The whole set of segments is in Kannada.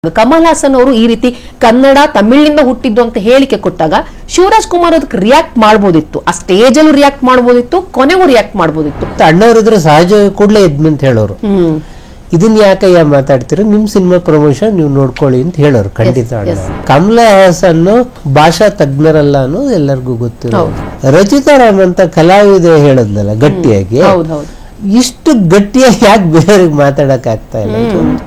ಕಮಲ್ ಹಾಸನ್ ಅವರು ಈ ರೀತಿ ಕನ್ನಡ ತಮಿಳಿನಿಂದ ಹುಟ್ಟಿದ್ದು ಅಂತ ಹೇಳಿಕೆ ಕೊಟ್ಟಾಗ ಶಿವರಾಜ್ ಕುಮಾರ್ ಅದಕ್ಕೆ ರಿಯಾಕ್ಟ್ ಮಾಡಬಹುದಿತ್ತು. ಆ ಸ್ಟೇಜ್ ಅಲ್ಲೂ ರಿಯಾಕ್ಟ್ ಮಾಡಬಹುದಿತ್ತು, ಕೊನೆಗೂ ರಿಯಾಕ್ಟ್ ಮಾಡಬಹುದಿತ್ತು. ಅಣ್ಣವರಿದ್ರೆ ಸಹಜ ಕೂಡಲೇ ಎದ್ಮಂತ ಹೇಳೋರು, ಇದನ್ನ ಯಾಕಯ್ಯ ಮಾತಾಡ್ತೀರಿ, ನಿಮ್ ಸಿನಿಮಾ ಪ್ರಮೋಷನ್ ನೀವು ನೋಡ್ಕೊಳ್ಳಿ ಅಂತ ಹೇಳೋರು. ಖಂಡಿತ ಕಮಲ್ ಹಾಸನ್ ಭಾಷಾ ತಜ್ಞರಲ್ಲ ಅನ್ನೋದು ಎಲ್ಲರಿಗೂ ಗೊತ್ತಿರೋ. ರಚಿತಾ ರಾಮ್ ಅಂತ ಕಲಾವಿದೆ ಹೇಳದ್ನಲ್ಲ ಗಟ್ಟಿಯಾಗಿ, ಇಷ್ಟು ಗಟ್ಟಿಯಾಗಿ ಯಾಕೆ ಬೇರೆಯವ್ರಿಗೆ ಮಾತಾಡಕ್ ಆಗ್ತಾ ಇಲ್ಲ?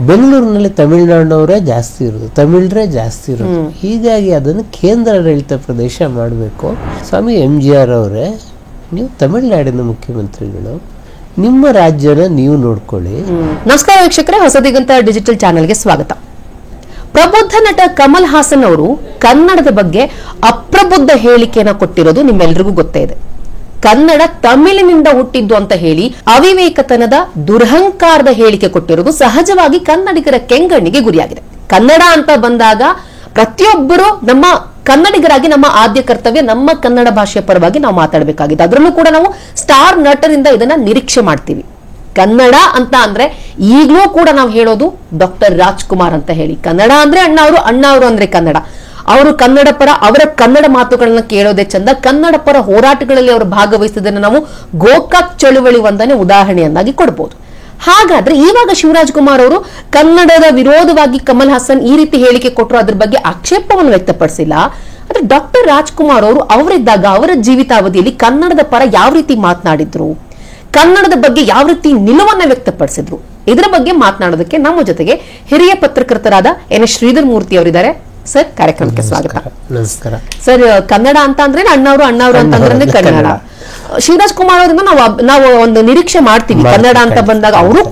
ಬೆಂಗಳೂರಿನಲ್ಲಿ ತಮಿಳುನಾಡಿನವರೇ ಜಾಸ್ತಿ ಇರೋದು, ತಮಿಳ್ರೇ ಜಾಸ್ತಿ ಇರೋದು. ಹೀಗಾಗಿ ಅದನ್ನು ಕೇಂದ್ರಾಡಳಿತ ಪ್ರದೇಶ ಮಾಡಬೇಕು. ಸ್ವಾಮಿ MGR ಅವರೇ, ನೀವು ತಮಿಳುನಾಡಿನ ಮುಖ್ಯಮಂತ್ರಿಗಳು, ನಿಮ್ಮ ರಾಜ್ಯನ ನೀವು ನೋಡ್ಕೊಳ್ಳಿ. ನಮಸ್ಕಾರ ವೀಕ್ಷಕರೇ, ಹೊಸದಿಗಂತ ಡಿಜಿಟಲ್ ಚಾನೆಲ್ಗೆ ಸ್ವಾಗತ. ಪ್ರಬುದ್ಧ ನಟ ಕಮಲ್ ಹಾಸನ್ ಅವರು ಕನ್ನಡದ ಬಗ್ಗೆ ಅಪ್ರಬುದ್ಧ ಹೇಳಿಕೆಯನ್ನ ಕೊಟ್ಟಿರೋದು ನಿಮ್ಮೆಲ್ರಿಗೂ ಗೊತ್ತೇ ಇದೆ. ಕನ್ನಡ ತಮಿಳಿನಿಂದ ಹುಟ್ಟಿದ್ದು ಅಂತ ಹೇಳಿ ಅವಿವೇಕತನದ ದುರಹಂಕಾರದ ಹೇಳಿಕೆ ಕೊಟ್ಟಿರೋದು ಸಹಜವಾಗಿ ಕನ್ನಡಿಗರ ಕೆಂಗಣ್ಣಿಗೆ ಗುರಿಯಾಗಿದೆ. ಕನ್ನಡ ಅಂತ ಬಂದಾಗ ಪ್ರತಿಯೊಬ್ಬರು ನಮ್ಮ ಕನ್ನಡಿಗರಾಗಿ ನಮ್ಮ ಆದ್ಯ ಕರ್ತವ್ಯ ನಮ್ಮ ಕನ್ನಡ ಭಾಷೆಯ ಪರವಾಗಿ ನಾವು ಮಾತಾಡಬೇಕಾಗಿದೆ. ಅದರಲ್ಲೂ ಕೂಡ ನಾವು ಸ್ಟಾರ್ ನಟರಿಂದ ಇದನ್ನ ನಿರೀಕ್ಷೆ ಮಾಡ್ತೀವಿ. ಕನ್ನಡ ಅಂತ ಅಂದ್ರೆ ಈಗಲೂ ಕೂಡ ನಾವು ಹೇಳೋದು ಡಾಕ್ಟರ್ ರಾಜ್ಕುಮಾರ್ ಅಂತ ಹೇಳಿ. ಕನ್ನಡ ಅಂದ್ರೆ ಅಣ್ಣ ಅವರು ಅಂದ್ರೆ ಕನ್ನಡ. ಅವರು ಕನ್ನಡ ಪರ, ಅವರ ಕನ್ನಡ ಮಾತುಗಳನ್ನ ಕೇಳೋದೇ ಚಂದ. ಕನ್ನಡ ಪರ ಹೋರಾಟಗಳಲ್ಲಿ ಅವರು ಭಾಗವಹಿಸಿದ್ದನ್ನು ನಾವು ಗೋಕಾಕ್ ಚಳುವಳಿ ಒಂದನೇ ಉದಾಹರಣೆಯನ್ನಾಗಿ ಕೊಡಬಹುದು. ಹಾಗಾದ್ರೆ ಇವಾಗ ಶಿವರಾಜ್ ಕುಮಾರ್ ಅವರು ಕನ್ನಡದ ವಿರೋಧವಾಗಿ ಕಮಲ್ ಹಾಸನ್ ಈ ರೀತಿ ಹೇಳಿಕೆ ಕೊಟ್ಟರು, ಅದ್ರ ಬಗ್ಗೆ ಆಕ್ಷೇಪವನ್ನು ವ್ಯಕ್ತಪಡಿಸಿಲ್ಲ. ಆದ್ರೆ ಡಾಕ್ಟರ್ ರಾಜ್ಕುಮಾರ್ ಅವರು ಅವರಿದ್ದಾಗ ಅವರ ಜೀವಿತಾವಧಿಯಲ್ಲಿ ಕನ್ನಡದ ಪರ ಯಾವ ರೀತಿ ಮಾತನಾಡಿದ್ರು, ಕನ್ನಡದ ಬಗ್ಗೆ ಯಾವ ರೀತಿ ನಿಲುವನ್ನ ವ್ಯಕ್ತಪಡಿಸಿದ್ರು, ಇದರ ಬಗ್ಗೆ ಮಾತನಾಡೋದಕ್ಕೆ ನಮ್ಮ ಜೊತೆಗೆ ಹಿರಿಯ ಪತ್ರಕರ್ತರಾದ NS ಶ್ರೀಧರ್ ಮೂರ್ತಿ ಅವರಿದ್ದಾರೆ. ಸರ್, ಕಾರ್ಯಕ್ರಮಕ್ಕೆ ಸ್ವಾಗತ. ನಮಸ್ಕಾರ ಸರ್. ಕನ್ನಡ ಅಂತ ಅಂದ್ರೆ ಅಣ್ಣವರು ಅಂತಂದ್ರೆ ಕನ್ನಡ. ಶಿವರಾಜ್ ಕುಮಾರ್ ಅವರಿಂದ ನಾವು ಒಂದು ನಿರೀಕ್ಷೆ ಮಾಡ್ತೀವಿ. ಕನ್ನಡ ಅಂತ ಬಂದಾಗ ಅವರು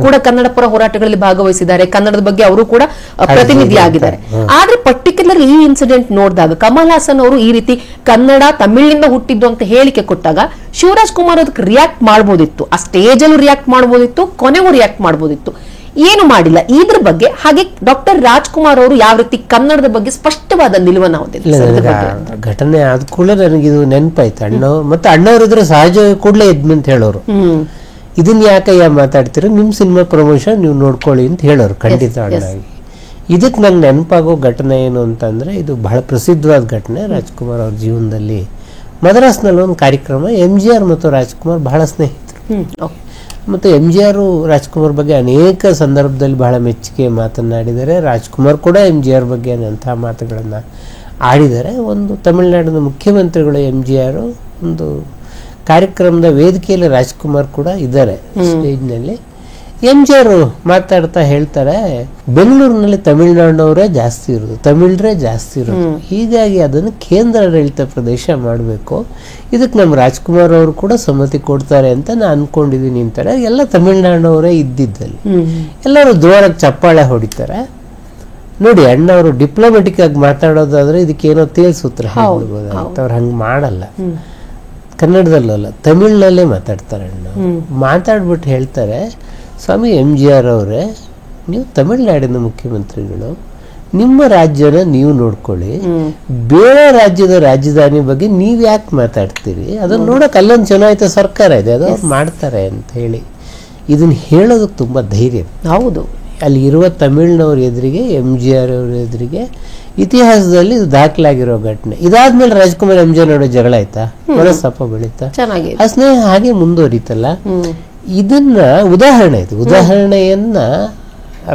ಕೂಡ ಕನ್ನಡ ಪರ ಹೋರಾಟಗಳಲ್ಲಿ ಭಾಗವಹಿಸಿದ್ದಾರೆ, ಕನ್ನಡದ ಬಗ್ಗೆ ಅವರು ಕೂಡ ಪ್ರತಿನಿಧಿ ಆಗಿದ್ದಾರೆ. ಆದ್ರೆ ಪರ್ಟಿಕ್ಯುಲರ್ ಈ ಇನ್ಸಿಡೆಂಟ್ ನೋಡಿದಾಗ ಕಮಲ್ ಹಾಸನ್ ಅವರು ಈ ರೀತಿ ಕನ್ನಡ ತಮಿಳಿನಿಂದ ಹುಟ್ಟಿದ್ದು ಅಂತ ಹೇಳಿಕೆ ಕೊಟ್ಟಾಗ ಶಿವರಾಜ್ ಕುಮಾರ್ ಅದಕ್ಕೆ ರಿಯಾಕ್ಟ್ ಮಾಡಬಹುದಿತ್ತು. ಆ ಸ್ಟೇಜ್ ಅಲ್ಲೂ ರಿಯಾಕ್ಟ್ ಮಾಡಬಹುದಿತ್ತು, ಕೊನೆಗೂ ರಿಯಾಕ್ಟ್ ಮಾಡಬಹುದಿತ್ತು. ಏನು ಮಾಡಿಲ್ಲ. ಇದ್ರ ಬಗ್ಗೆ ಹಾಗೆ ಡಾಕ್ಟರ್ ರಾಜ್ಕುಮಾರ್ ಅವರು ಯಾವ ರೀತಿ ಕನ್ನಡದ ಬಗ್ಗೆ ಸ್ಪಷ್ಟವಾದ ನಿಲುವನ್ನು ಹೊಂದಿದ್ದಾರೆ. ಘಟನೆ ಆದ ಕೂಡಲೇ ನನಗಿದು ನೆನಪಾಯ್ತು. ಅಣ್ಣವರಿದ್ರೆ ಸಹಜ ಕೂಡಲೇ ಎದ್ಮಂತ ಹೇಳೋರು, ಇದನ್ನ ಯಾಕಯ್ಯ ಮಾತಾಡ್ತೀರಿ, ನಿಮ್ ಸಿನಿಮಾ ಪ್ರಮೋಷನ್ ನೀವು ನೋಡ್ಕೊಳ್ಳಿ ಅಂತ ಹೇಳೋರು. ಖಂಡಿತ ಅಣ್ಣಾಗಿ ಇದಕ್ಕೆ ನಂಗೆ ನೆನಪಾಗೋ ಘಟನೆ ಏನು ಅಂತಂದ್ರೆ, ಇದು ಬಹಳ ಪ್ರಸಿದ್ಧವಾದ ಘಟನೆ ರಾಜ್ಕುಮಾರ್ ಅವ್ರ ಜೀವನದಲ್ಲಿ. ಮದ್ರಾಸ್ನಲ್ಲಿ ಒಂದು ಕಾರ್ಯಕ್ರಮ, MGR ಮತ್ತು ರಾಜ್ಕುಮಾರ್ ಬಹಳ ಸ್ನೇಹಿತರು. ಮತ್ತು MGR ರಾಜ್ಕುಮಾರ್ ಬಗ್ಗೆ ಅನೇಕ ಸಂದರ್ಭದಲ್ಲಿ ಬಹಳ ಮೆಚ್ಚುಗೆ ಮಾತನಾಡಿದ್ದಾರೆ. ರಾಜ್ಕುಮಾರ್ ಕೂಡ MGR ಬಗ್ಗೆ ಅಂತಹ ಮಾತುಗಳನ್ನು ಆಡಿದ್ದಾರೆ. ಒಂದು ತಮಿಳುನಾಡಿನ ಮುಖ್ಯಮಂತ್ರಿಗಳು MGR ಒಂದು ಕಾರ್ಯಕ್ರಮದ ವೇದಿಕೆಯಲ್ಲಿ ರಾಜ್ಕುಮಾರ್ ಕೂಡ ಇದ್ದಾರೆ ಸ್ಟೇಜ್ನಲ್ಲಿ. MGR ಮಾತಾಡ್ತಾ ಹೇಳ್ತಾರೆ, ಬೆಂಗಳೂರಿನಲ್ಲಿ ತಮಿಳುನಾಡಿನವರೇ ಜಾಸ್ತಿ ಇರೋದು, ತಮಿಳ್ರೇ ಜಾಸ್ತಿ ಇರೋದು. ಹೀಗಾಗಿ ಅದನ್ನು ಕೇಂದ್ರಾಡಳಿತ ಪ್ರದೇಶ ಮಾಡಬೇಕು. ಇದಕ್ಕೆ ನಮ್ಮ ರಾಜ್ಕುಮಾರ್ ಅವರು ಕೂಡ ಸಮ್ಮತಿ ಕೊಡ್ತಾರೆ ಅಂತ ನಾನು ಅನ್ಕೊಂಡಿದ್ದೀನಿ ಅಂತಾರೆ. ಎಲ್ಲ ತಮಿಳುನಾಡಿನವರೇ ಇದ್ದಿದ್ದಲ್ಲಿ ಎಲ್ಲರೂ ಜೋರಾಗಿ ಚಪ್ಪಾಳೆ ಹೊಡಿತಾರೆ. ನೋಡಿ, ಅಣ್ಣವರು ಡಿಪ್ಲೊಮೆಟಿಕ್ ಆಗಿ ಮಾತಾಡೋದಾದ್ರೆ ಇದಕ್ಕೇನೋ ತೇಲ್ಸೂತ್ರ ಹೇಳ್ಬೋದಾಗಿತ್ತು. ಅವ್ರು ಹಂಗೆ ಮಾಡಲ್ಲ. ಕನ್ನಡದಲ್ಲಲ್ಲ, ತಮಿಳ್ನಲ್ಲೇ ಮಾತಾಡ್ತಾರೆ. ಅಣ್ಣ ಮಾತಾಡ್ಬಿಟ್ಟು ಹೇಳ್ತಾರೆ, ಸ್ವಾಮಿ MGR ಅವರೇ, ನೀವು ತಮಿಳುನಾಡಿನ ಮುಖ್ಯಮಂತ್ರಿಗಳು, ನಿಮ್ಮ ರಾಜ್ಯನ ನೀವು ನೋಡ್ಕೊಳ್ಳಿ. ಬೇರೆ ರಾಜ್ಯದ ರಾಜಧಾನಿ ಬಗ್ಗೆ ನೀವ್ ಯಾಕೆ ಮಾತಾಡ್ತೀರಿ? ಅದನ್ನ ನೋಡಕ್ ಅಲ್ಲೊಂದು ಚುನಾಯಿತ ಸರ್ಕಾರ ಇದೆ, ಅದು ಅವ್ರು ಮಾಡ್ತಾರೆ ಅಂತ ಹೇಳಿ ಇದನ್ನ ಹೇಳೋದಕ್ಕೆ ತುಂಬಾ ಧೈರ್ಯ. ಹೌದು, ಅಲ್ಲಿ ಇರುವ ತಮಿಳ್ನವ್ರ ಎದುರಿಗೆ, MGR ಅವ್ರ ಎದುರಿಗೆ ಇತಿಹಾಸದಲ್ಲಿ ದಾಖಲಾಗಿರೋ ಘಟನೆ. ಇದಾದ್ಮೇಲೆ ರಾಜ್ಕುಮಾರ್ MGR ನೋಡೋ ಜಗಳ ಆಯ್ತಾ, ಮನಸ್ಸಪ್ಪ ಬೆಳೀತಾ, ಆ ಸ್ನೇಹ ಹಾಗೆ ಮುಂದುವರಿತಲ್ಲ. ಇದನ್ನ ಉದಾಹರಣೆಯನ್ನ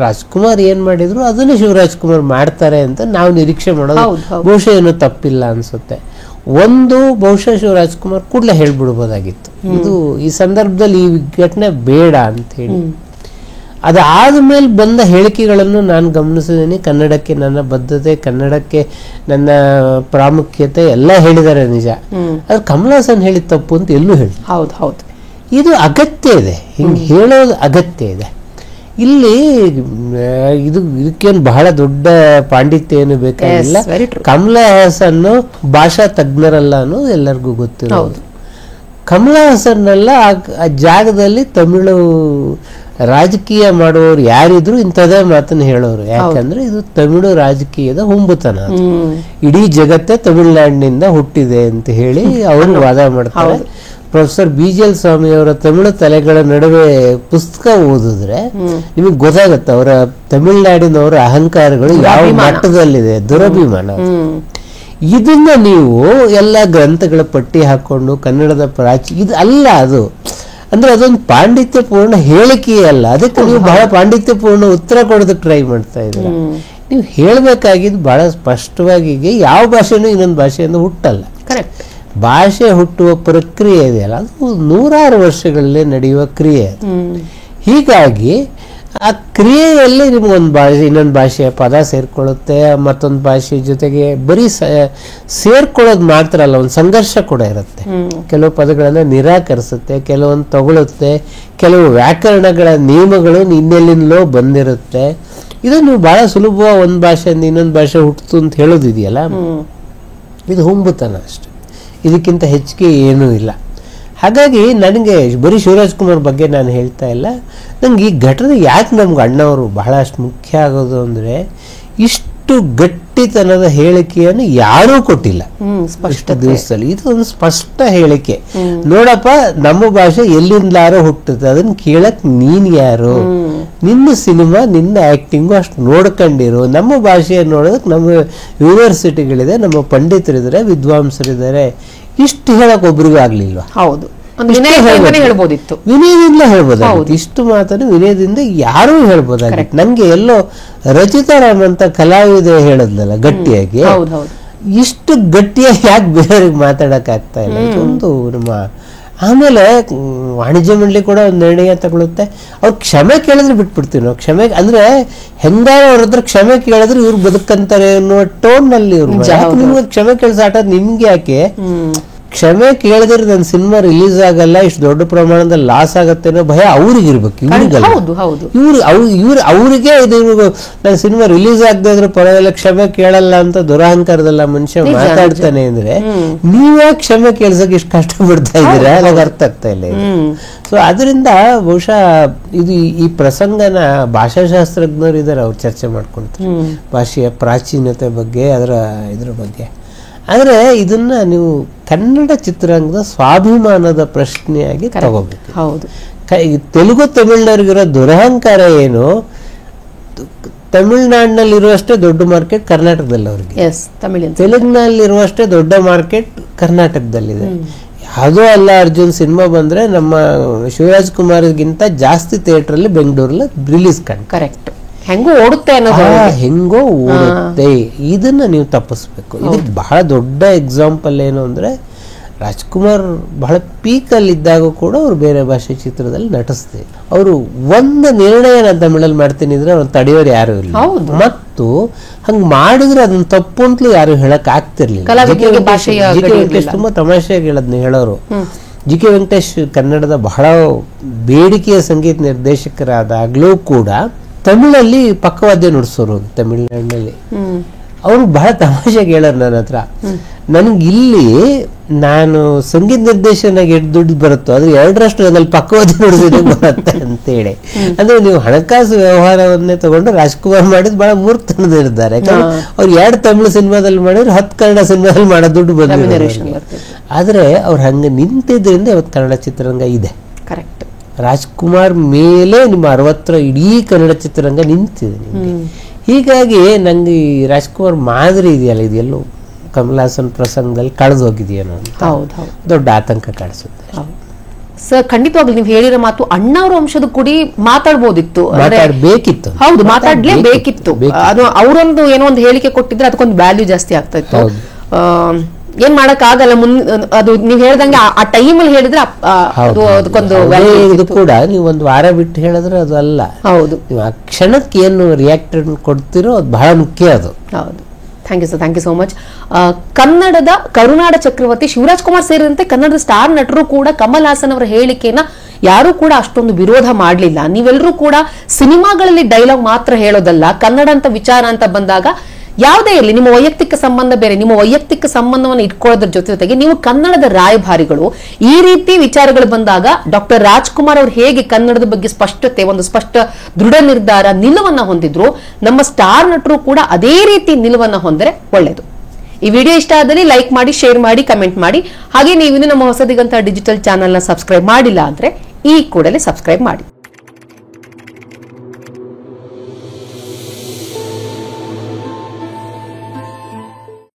ರಾಜ್ಕುಮಾರ್ ಏನ್ ಮಾಡಿದ್ರು ಅದನ್ನ ಶಿವರಾಜ್ ಕುಮಾರ್ ಮಾಡ್ತಾರೆ ಅಂತ ನಾವು ನಿರೀಕ್ಷೆ ಮಾಡೋದು ಬಹುಶಃ ಏನೋ ತಪ್ಪಿಲ್ಲ ಅನ್ಸುತ್ತೆ. ಬಹುಶಃ ಶಿವರಾಜ್ ಕುಮಾರ್ ಕೂಡಲೇ ಹೇಳ್ಬಿಡ್ಬೋದಾಗಿತ್ತು, ಇದು ಈ ಸಂದರ್ಭದಲ್ಲಿ ಈ ಘಟನೆ ಬೇಡ ಅಂತ ಹೇಳಿ. ಅದಾದ್ಮೇಲೆ ಬಂದ ಹೇಳಿಕೆಗಳನ್ನು ನಾನು ಗಮನಿಸಿದ್ದೀನಿ. ಕನ್ನಡಕ್ಕೆ ನನ್ನ ಬದ್ಧತೆ, ಕನ್ನಡಕ್ಕೆ ನನ್ನ ಪ್ರಾಮುಖ್ಯತೆ ಎಲ್ಲ ಹೇಳಿದ್ದಾರೆ ನಿಜ. ಆದ್ರೆ ಕಮಲ್ ಹಾಸನ್ ಹೇಳಿದ ತಪ್ಪು ಅಂತ ಎಲ್ಲೂ ಹೇಳಿ. ಹೌದು, ಇದು ಅಗತ್ಯ ಇದೆ, ಹಿಂಗೆ ಹೇಳೋದು ಅಗತ್ಯ ಇದೆ. ಇಲ್ಲಿ ಇದಕ್ಕೇನು ಬಹಳ ದೊಡ್ಡ ಪಾಂಡಿತ್ಯ ಏನು ಬೇಕಾಗಿಲ್ಲ. ಕಮಲ್ ಹಾಸನ್ ಭಾಷಾ ತಜ್ಞರಲ್ಲ ಅನ್ನೋದು ಎಲ್ಲರಿಗೂ ಗೊತ್ತಿರೋದು. ಕಮಲ್ ಹಾಸನ್ ಎಲ್ಲ ಆ ಜಾಗದಲ್ಲಿ ತಮಿಳು ರಾಜಕೀಯ ಮಾಡುವವರು ಯಾರಿದ್ರು ಇಂಥದೇ ಮಾತನ್ನು ಹೇಳೋರು. ಯಾಕಂದ್ರೆ ಇದು ತಮಿಳು ರಾಜಕೀಯದ ಹುಂಬುತನ, ಇಡೀ ಜಗತ್ತೇ ತಮಿಳುನಾಡಿನಿಂದ ಹುಟ್ಟಿದೆ ಅಂತ ಹೇಳಿ ಅವರು ವಾದ ಮಾಡ್ತಾರೆ. ಪ್ರೊಫೆಸರ್ BGL ಸ್ವಾಮಿ ಅವರ ತಮಿಳು ತಲೆಗಳ ನಡುವೆ ಪುಸ್ತಕ ಓದಿದ್ರೆ ನಿಮಗೆ ಗೊತ್ತಾಗುತ್ತೆ ಅವರ ತಮಿಳುನಾಡಿನವರ ಅಹಂಕಾರಗಳು ಯಾವ ಮಟ್ಟದಲ್ಲಿದೆ, ದುರಭಿಮಾನ. ಇದನ್ನ ನೀವು ಎಲ್ಲ ಗ್ರಂಥಗಳ ಪಟ್ಟಿ ಹಾಕೊಂಡು ಕನ್ನಡದ ಇದು ಅಲ್ಲ, ಅದು ಅಂದ್ರೆ ಅದೊಂದು ಪಾಂಡಿತ್ಯಪೂರ್ಣ ಹೇಳಿಕೆ ಅಲ್ಲ. ಅದಕ್ಕೆ ನೀವು ಬಹಳ ಪಾಂಡಿತ್ಯಪೂರ್ಣ ಉತ್ತರ ಕೊಡೋದಕ್ಕೆ ಟ್ರೈ ಮಾಡ್ತಾ ಇದ್ದೀರ. ನೀವು ಹೇಳಬೇಕಾಗಿದ್ದು ಬಹಳ ಸ್ಪಷ್ಟವಾಗಿ, ಯಾವ ಭಾಷೆನೂ ಇನ್ನೊಂದು ಭಾಷೆಯಿಂದ ಹುಟ್ಟಲ್ಲ. ಕರೆಕ್ಟ್. ಭಾಷೆ ಹುಟ್ಟುವ ಪ್ರಕ್ರಿಯೆ ಇದೆಯಲ್ಲ, ಅದು ನೂರಾರು ವರ್ಷಗಳಲ್ಲೇ ನಡೆಯುವ ಕ್ರಿಯೆ. ಹೀಗಾಗಿ ಆ ಕ್ರಿಯೆಯಲ್ಲಿ ನಿಮ್ಗೊಂದು ಭಾಷೆ ಇನ್ನೊಂದು ಭಾಷೆಯ ಪದ ಸೇರ್ಕೊಳ್ಳುತ್ತೆ, ಮತ್ತೊಂದು ಭಾಷೆ ಜೊತೆಗೆ ಬರೀ ಸೇರ್ಕೊಳ್ಳೋದು ಮಾತ್ರ ಅಲ್ಲ, ಒಂದು ಸಂಘರ್ಷ ಕೂಡ ಇರುತ್ತೆ. ಕೆಲವು ಪದಗಳನ್ನ ನಿರಾಕರಿಸುತ್ತೆ, ಕೆಲವೊಂದು ತಗೊಳುತ್ತೆ, ಕೆಲವು ವ್ಯಾಕರಣಗಳ ನಿಯಮಗಳು ಇನ್ನೆಲ್ಲಿಂದಲೋ ಬಂದಿರುತ್ತೆ. ಇದು ನೀವು ಬಹಳ ಸುಲಭ ಒಂದು ಭಾಷೆಯಿಂದ ಇನ್ನೊಂದು ಭಾಷೆ ಹುಟ್ಟಿತು ಅಂತ ಹೇಳೋದಿದೆಯಲ್ಲ, ಇದು ಹುಂಬುತನ ಅಷ್ಟೆ, ಇದಕ್ಕಿಂತ ಹೆಚ್ಚಿಗೆ ಏನೂ ಇಲ್ಲ. ಹಾಗಾಗಿ ನನಗೆ ಬರೀ ಶಿವರಾಜ್ ಕುಮಾರ್ ಬಗ್ಗೆ ನಾನು ಹೇಳ್ತಾ ಇಲ್ಲ, ನಂಗೆ ಈ ಘಟನೆ ಯಾಕೆ ನಮ್ಗೆ ಅಣ್ಣವರು ಬಹಳಷ್ಟು ಮುಖ್ಯ ಆಗೋದು ಅಂದರೆ, ಇಷ್ಟು ಗಟ್ಟಿತನದ ಹೇಳಿಕೆಯನ್ನು ಯಾರೂ ಕೊಟ್ಟಿಲ್ಲ ಸ್ಪಷ್ಟ ದಿವಸದಲ್ಲಿ. ಇದು ಒಂದು ಸ್ಪಷ್ಟ ಹೇಳಿಕೆ. ನೋಡಪ್ಪ, ನಮ್ಮ ಭಾಷೆ ಎಲ್ಲಿಂದಲಾರೋ ಹುಟ್ಟುತ್ತೆ, ಅದನ್ನ ಕೇಳಕ್ ನೀನ್ ಯಾರು, ನಿನ್ನ ಸಿನಿಮಾ ನಿನ್ನ ಆಕ್ಟಿಂಗು ಅಷ್ಟು ನೋಡ್ಕೊಂಡಿರು. ನಮ್ಮ ಭಾಷೆಯನ್ನು ನೋಡೋದಕ್ಕೆ ನಮ್ಮ ಯೂನಿವರ್ಸಿಟಿಗಳಿದೆ, ನಮ್ಮ ಪಂಡಿತರಿದ್ದಾರೆ, ವಿದ್ವಾಂಸರಿದ್ದಾರೆ. ಇಷ್ಟು ಹೇಳಕ್ ಒಬ್ರಿಗೂ ಆಗ್ಲಿಲ್ವಾ? ಹೌದು, ವಿನಯದಿಂದಲೇ ಹೇಳ್ಬೋದಿತ್ತು. ಇಷ್ಟು ಮಾತನ್ನು ವಿನಯದಿಂದ ಯಾರೂ ಹೇಳ್ಬೋದಾಗಿತ್ತು. ನಂಗೆ ಎಲ್ಲೋ ರಚಿತಾರಾಮ್ ಅಂತ ಕಲಾವಿದೆ ಹೇಳದ್ಲಲ್ಲ ಗಟ್ಟಿಯಾಗಿ, ಇಷ್ಟು ಗಟ್ಟಿಯಾಗಿ ಯಾಕೆ ಬೇರೆಯವ್ರಿಗೆ ಮಾತಾಡಕ್ ಆಗ್ತಾ ಇಲ್ಲ? ಇದೊಂದು ನಮ್ಮ ಆಮೇಲೆ ವಾಣಿಜ್ಯ ಮಂಡಳಿ ಕೂಡ ಒಂದು ನಿರ್ಣಯ ತಗೊಳುತ್ತೆ. ಅವ್ರು ಕ್ಷಮೆ ಕೇಳಿದ್ರೆ ಬಿಟ್ಬಿಡ್ತೀವಿ ನಾವು. ಕ್ಷಮೆ ಅಂದ್ರೆ ಹೆಂಗಾರ ಅವ್ರ ಹತ್ರ ಕ್ಷಮೆ ಕೇಳಿದ್ರೆ ಇವ್ರು ಬದುಕಂತಾರೆ ಅನ್ನೋ ಟೋನ್ ನಲ್ಲಿ ಇವ್ರು. ನಿಮ್ಗೆ ಕ್ಷಮೆ ಕೇಳಿಸಾಟ ನಿಮ್ಗೆ ಯಾಕೆ? ಕ್ಷಮೆ ಕೇಳಿದ್ರೆ ನನ್ನ ಸಿನಿಮಾ ರಿಲೀಸ್ ಆಗಲ್ಲ, ಇಷ್ಟು ದೊಡ್ಡ ಪ್ರಮಾಣದಲ್ಲಿ ಲಾಸ್ ಆಗತ್ತೆ ಅನ್ನೋ ಭಯ ಅವ್ರಿಗಿರ್ಬೇಕು, ಇವ್ರಿಗಲ್ಲ. ಅವ್ರಿಗೆ ನನ್ನ ಸಿನಿಮಾ ರಿಲೀಸ್ ಆಗದೆ ಇದ್ರೆ ಪರವಾಗಿಲ್ಲ, ಕ್ಷಮೆ ಕೇಳಲ್ಲ ಅಂತ ದುರಹಂಕಾರದಲ್ಲ ಮನುಷ್ಯ ಮಾತಾಡ್ತಾನೆ ಅಂದ್ರೆ ನೀವ್ಯಾಕೆ ಕ್ಷಮೆ ಕೇಳ್ಸಕ್ ಇಷ್ಟು ಕಷ್ಟ ಪಡ್ತಾ ಇದ್ದೀರಾ? ನನಗೆ ಅರ್ಥ ಆಗ್ತಾ ಇಲ್ಲ. ಸೊ ಅದರಿಂದ ಬಹುಶಃ ಇದು ಈ ಪ್ರಸಂಗನ ಭಾಷಾಶಾಸ್ತ್ರಜ್ಞರು ಇದ್ದಾರೆ, ಅವ್ರು ಚರ್ಚೆ ಮಾಡ್ಕೊಳ್ತಾರೆ ಭಾಷೆಯ ಪ್ರಾಚೀನತೆ ಬಗ್ಗೆ, ಇದ್ರ ಬಗ್ಗೆ. ಆದ್ರೆ ಇದನ್ನ ನೀವು ಕನ್ನಡ ಚಿತ್ರರಂಗದ ಸ್ವಾಭಿಮಾನದ ಪ್ರಶ್ನೆಯಾಗಿ ತಗೋಬೇಕು. ಹೌದು, ತೆಲುಗು ತಮಿಳ್ನವ್ರಿಗಿರೋ ದುರಹಂಕಾರ ಏನು, ತಮಿಳ್ನಾಡಿನಲ್ಲಿರುವಷ್ಟೇ ದೊಡ್ಡ ಮಾರ್ಕೆಟ್ ಕರ್ನಾಟಕದಲ್ಲಿ ಅವ್ರಿಗೆ, ತೆಲುಗಿನಲ್ಲಿರುವಷ್ಟೇ ದೊಡ್ಡ ಮಾರ್ಕೆಟ್ ಕರ್ನಾಟಕದಲ್ಲಿದೆ. ಯಾವುದೋ ಅಲ್ಲ, ಅರ್ಜುನ್ ಸಿನಿಮಾ ಬಂದ್ರೆ ನಮ್ಮ ಶಿವರಾಜ್ ಕುಮಾರ್ಗಿಂತ ಜಾಸ್ತಿ ಥಿಯೇಟರ್ ಅಲ್ಲಿ ಬೆಂಗಳೂರಲ್ಲಿ ರಿಲೀಸ್ ಕರೆಕ್ಟ್. ಹೆಂಗೋ ಓಡುತ್ತೆ ಅನ್ನೋದು, ಹೆಂಗೋ ಓಡುತ್ತೆ. ಇದನ್ನ ನೀವು ತಪ್ಪಿಸ್ಬೇಕು. ಇದಕ್ಕೆ ಬಹಳ ದೊಡ್ಡ ಎಕ್ಸಾಂಪಲ್ ಏನು ಅಂದ್ರೆ, ರಾಜ್ಕುಮಾರ್ ಬಹಳ ಪೀಕಲ್ಲಿ ಇದ್ದಾಗ ಕೂಡ ಅವ್ರು ಬೇರೆ ಭಾಷೆ ಚಿತ್ರದಲ್ಲಿ ನಟಿಸ್ತಾರೆ. ಅವರು ಒಂದು ನಿರ್ಣಯ ನಾನು ತಮಿಳಲ್ಲಿ ಮಾಡ್ತೀನಿ ಅಂದ್ರೆ ಅವ್ರು ತಡೆಯೋರು ಯಾರು ಇಲ್ಲ. ಮತ್ತು ಹಂಗ್ ಮಾಡಿದ್ರೆ ಅದನ್ನ ತಪ್ಪು ಅಂತಲೂ ಯಾರು ಹೇಳಕ್ ಆಗ್ತಿರ್ಲಿಲ್ಲ. ವೆಂಕಟೇಶ್ ತುಂಬಾ ತಮಾಷೆಯಾಗಿ ಹೇಳೋರು. ಜಿ ಕೆ ವೆಂಕಟೇಶ್ ಕನ್ನಡದ ಬಹಳ ಬೇಡಿಕೆಯ ಸಂಗೀತ ನಿರ್ದೇಶಕರಾದಾಗ್ಲೂ ಕೂಡ ತಮಿಳಲ್ಲಿ ಪಕ್ಕವಾದ್ಯ ನುಡಿಸೋರು ತಮಿಳ್ನಾಡಿನಲ್ಲಿ. ಅವ್ರು ಬಹಳ ತಮಾಷೆಗೆ ಹೇಳೋರು ನನ್ನ ಹತ್ರ, ನನ್ಗೆ ಇಲ್ಲಿ ನಾನು ಸಂಗೀತ ನಿರ್ದೇಶನಾಗಿ ಎಷ್ಟು ದುಡ್ಡು ಬರುತ್ತೋ ಅದ್ರ 2ರಷ್ಟು ಅದ್ರಲ್ಲಿ ಪಕ್ಕವಾದ್ಯ ನುಡಿಸಿದ್ರೆ ಬರುತ್ತೆ ಅಂತೇಳಿ. ಅಂದ್ರೆ ನೀವು ಹಣಕಾಸು ವ್ಯವಹಾರವನ್ನೇ ತಗೊಂಡು ರಾಜ್ಕುಮಾರ್ ಮಾಡಿದ್ ಬಹಳ ಮೂರ್ತನದಿರ್ತಾರೆ. ಯಾಕಂದ್ರೆ ಅವ್ರು 2 ತಮಿಳು ಸಿನಿಮಾದಲ್ಲಿ ಮಾಡಿದ್ರೆ 10 ಕನ್ನಡ ಸಿನಿಮಾದಲ್ಲಿ ಮಾಡೋ ದುಡ್ಡು ಬಂದಿದೆ. ಆದ್ರೆ ಅವ್ರು ಹಂಗೆ ನಿಂತಿದ್ರಿಂದ ಇವತ್ತು ಕನ್ನಡ ಚಿತ್ರರಂಗ ಇದೆ. ಕರೆಕ್ಟ್. ರಾಜ್ಕುಮಾರ್ ಮೇಲೆ ನಿಮ್ಮ 60 ಇಡೀ ಕನ್ನಡ ಚಿತ್ರರಂಗ ನಿಂತಿದೆ ನಿಮ್ಗೆ. ಹೀಗಾಗಿ ನಂಗೆ ಈ ರಾಜ್ಕುಮಾರ್ ಮಾದರಿ ಇದೆಯಲ್ಲ, ಇದೆಲ್ಲೋ ಕಮಲ್ ಹಾಸನ್ ಪ್ರಸಂಗದಲ್ಲಿ ಕಳೆದು ಹೋಗಿದೆಯೇನೋ ಅಂತ ದೊಡ್ಡ ಆತಂಕ ಕಾಣಿಸುತ್ತೆ. ಸರ್, ಖಂಡಿತವಾಗ್ಲೂ ನೀವು ಹೇಳಿರೋ ಮಾತು ಅಣ್ಣವ್ರ ವಂಶದ ಕೂಡಿ ಮಾತಾಡ್ಬೋದಿತ್ತು, ಮಾತಾಡ್ಬೇಕಿತ್ತು. ಹೌದು, ಮಾತಾಡ್ಲೇಬೇಕಿತ್ತು. ಅದು ಅವರೊಂದು ಏನೋ ಒಂದು ಹೇಳಿಕೆ ಕೊಟ್ಟಿದ್ರೆ ಅದಕ್ಕೊಂದು ವ್ಯಾಲ್ಯೂ ಜಾಸ್ತಿ ಆಗ್ತಾ ಇತ್ತು. ಏನ್ ಮಾಡಕ್ ಆಗಲ್ಲ. ಅದು ನೀವ್ ಹೇಳ್ದಂಗೆ ಆ ಟೈಮಲ್ಲಿ ಹೇಳಿದ್ರೆ ಅದಕ್ಕೊಂದು ಇದು ಕೂಡ ನೀವು ಒಂದು ವಾರ ಬಿಟ್ಟು ಹೇಳಿದ್ರೆ ಅದು ಅಲ್ಲ. ಹೌದು, ನೀವು ಆ ಕ್ಷಣಕ್ಕೆ ಏನು ರಿಯಾಕ್ಟ್ ಕೊಡ್ತಿರೋ ಅದು ಬಹಳ ಮುಖ್ಯ. ಅದು ಹೌದು. Thank you sir, thank you so much. ಕನ್ನಡದ ಕರುನಾಡ ಚಕ್ರವರ್ತಿ ಶಿವರಾಜ್ ಕುಮಾರ್ ಸೇರಿದಂತೆ ಕನ್ನಡದ ಸ್ಟಾರ್ ನಟರು ಕೂಡ ಕಮಲ್ ಹಾಸನ್ ಅವರ ಹೇಳಿಕೆನ ಯಾರು ಕೂಡ ಅಷ್ಟೊಂದು ವಿರೋಧ ಮಾಡಲಿಲ್ಲ. ನೀವೆಲ್ಲರೂ ಕೂಡ ಸಿನಿಮಾಗಳಲ್ಲಿ ಡೈಲಾಗ್ ಮಾತ್ರ ಹೇಳೋದಲ್ಲ, ಕನ್ನಡ ಅಂತ ವಿಚಾರ ಅಂತ ಬಂದಾಗ ಯಾವುದೇ ಇರಲಿ, ನಿಮ್ಮ ವೈಯಕ್ತಿಕ ಸಂಬಂಧ ಬೇರೆ, ನಿಮ್ಮ ವೈಯಕ್ತಿಕ ಸಂಬಂಧವನ್ನು ಇಟ್ಕೊಳ್ಳೋದ್ರ ಜೊತೆಗೆ ನೀವು ಕನ್ನಡದ ರಾಯಭಾರಿಗಳು. ಈ ರೀತಿ ವಿಚಾರಗಳು ಬಂದಾಗ ಡಾಕ್ಟರ್ ರಾಜ್ಕುಮಾರ್ ಅವರು ಹೇಗೆ ಕನ್ನಡದ ಬಗ್ಗೆ ಸ್ಪಷ್ಟತೆ, ಒಂದು ಸ್ಪಷ್ಟ ದೃಢ ನಿರ್ಧಾರ, ನಿಲುವನ್ನ ಹೊಂದಿದ್ರು, ನಮ್ಮ ಸ್ಟಾರ್ ನಟರು ಕೂಡ ಅದೇ ರೀತಿ ನಿಲುವನ್ನ ಹೊಂದರೆ ಒಳ್ಳೆಯದು. ಈ ವಿಡಿಯೋ ಇಷ್ಟ ಆದಲ್ಲಿ ಲೈಕ್ ಮಾಡಿ, ಶೇರ್ ಮಾಡಿ, ಕಮೆಂಟ್ ಮಾಡಿ. ಹಾಗೆ ನೀವು ನಮ್ಮ ಹೊಸದಿಗಂತ ಡಿಜಿಟಲ್ ಚಾನೆಲ್ ನ ಸಬ್ಸ್ಕ್ರೈಬ್ ಮಾಡಿಲ್ಲ ಅಂದ್ರೆ ಈ ಕೂಡಲೇ ಸಬ್ಸ್ಕ್ರೈಬ್ ಮಾಡಿ.